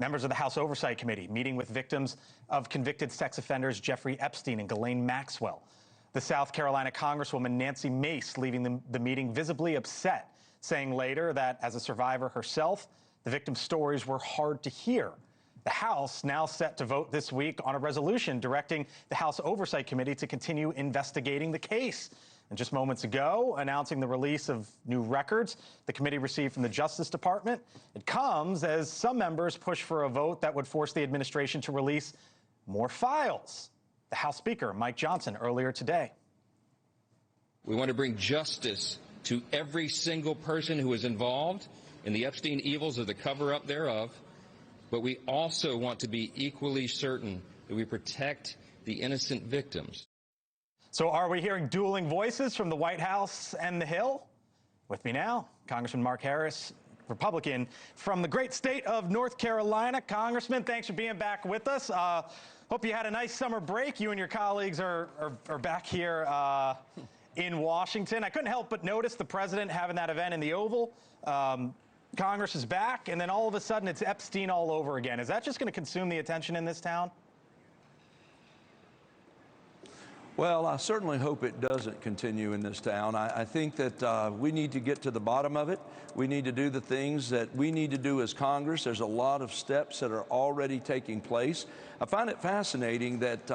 Members of the House Oversight Committee meeting with victims of convicted sex offenders Jeffrey Epstein and Ghislaine Maxwell. The South Carolina Congresswoman Nancy Mace leaving the meeting visibly upset, saying later that as a survivor herself, the victims' stories were hard to hear. The House now set to vote this week on a resolution directing the House Oversight Committee to continue investigating the case. And just moments ago, announcing the release of new records the committee received from the Justice Department. It comes as some members push for a vote that would force the administration to release more files. The House Speaker, Mike Johnson, earlier today. We want to bring justice to every single person who is involved in the Epstein evils of the cover-up thereof, but we also want to be equally certain that we protect the innocent victims. So are we hearing dueling voices from the White House and the Hill? With me now, Congressman Mark Harris, Republican from the great state of North Carolina. Congressman, thanks for being back with us. Hope you had a nice summer break. You and your colleagues are back here in Washington. I couldn't help but notice the president having that event in the Oval. Congress is back, and then all of a sudden it's Epstein all over again. Is that just going to consume the attention in this town? Well, I certainly hope it doesn't continue in this town. I think that we need to get to the bottom of it. We need to do the things that we need to do as Congress. There's a lot of steps that are already taking place. I find it fascinating that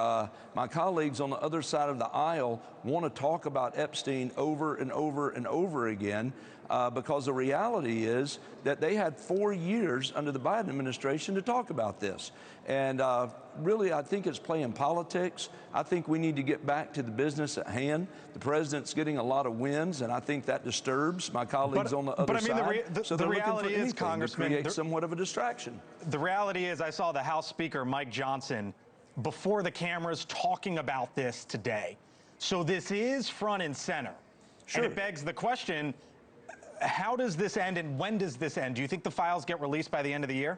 my colleagues on the other side of the aisle want to talk about Epstein over and over and over again because the reality is that they had 4 years under the Biden administration to talk about this. And really, I think it's playing politics. I think we need to get back to the business at hand. The president's getting a lot of wins, and I think that disturbs my colleagues on the other side. So the reality is, Congressman, create somewhat of a distraction. The reality is, I saw the House Speaker, Mike Johnson, before the cameras talking about this today. So this is front and center. Sure. And it begs the question, how does this end and when does this end? Do you think the files get released by the end of the year?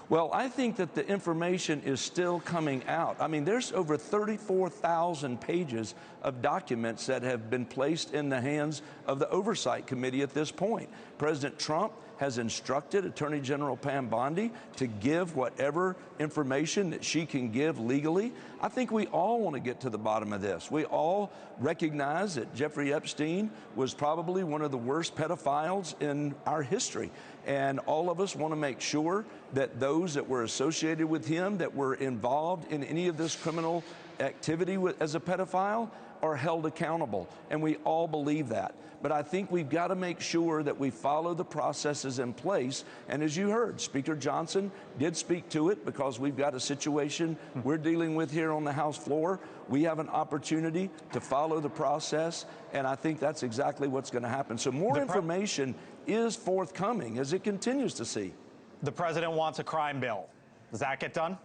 Well, I think that the information is still coming out. I mean, there's over 34,000 pages of documents that have been placed in the hands of the Oversight Committee at this point. President Trump has instructed Attorney General Pam Bondi to give whatever information that she can give legally. I think we all want to get to the bottom of this. We all recognize that Jeffrey Epstein was probably one of the worst pedophiles in our history. And all of us want to make sure that those that were associated with him, that were involved in any of this criminal activity as a pedophile, are held accountable. And we all believe that. But I think we've got to make sure that we follow the processes in place. And as you heard, Speaker Johnson did speak to it because we've got a situation we're dealing with here on the House floor. We have an opportunity to follow the process, and I think that's exactly what's going to happen. So more information is forthcoming as it continues to see. The president wants a crime bill. Does that get done?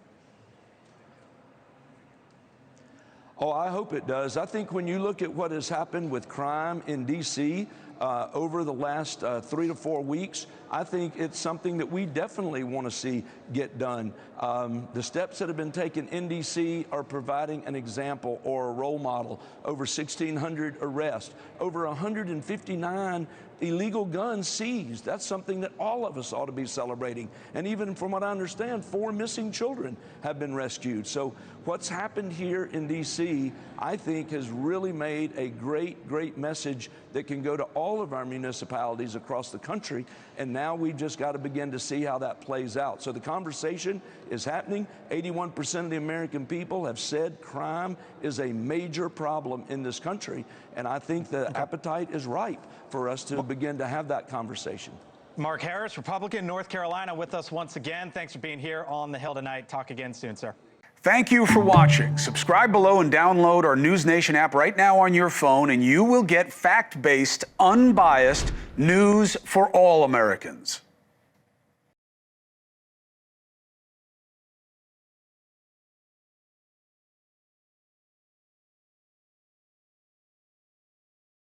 Oh, I hope it does. I think when you look at what has happened with crime in D.C. Over the last 3 to 4 weeks, I think it's something that we definitely want to see get done. The steps that have been taken in D.C. are providing an example or a role model. Over 1,600 arrests, over 159 illegal guns seized. That's something that all of us ought to be celebrating. And even from what I understand, 4 missing children have been rescued. So what's happened here in D.C., I think, has really made a great, great message that can go to all of our municipalities across the country. And now we've just got to begin to see how that plays out. So the conversation is happening. 81% of the American people have said crime is a major problem in this country. And I think the appetite is ripe for us to begin to have that conversation. Mark Harris, Republican, North Carolina, with us once again. Thanks for being here on the Hill tonight. Talk again soon, sir. Thank you for watching. Subscribe below and download our NewsNation app right now on your phone, and you will get fact-based, unbiased news for all Americans.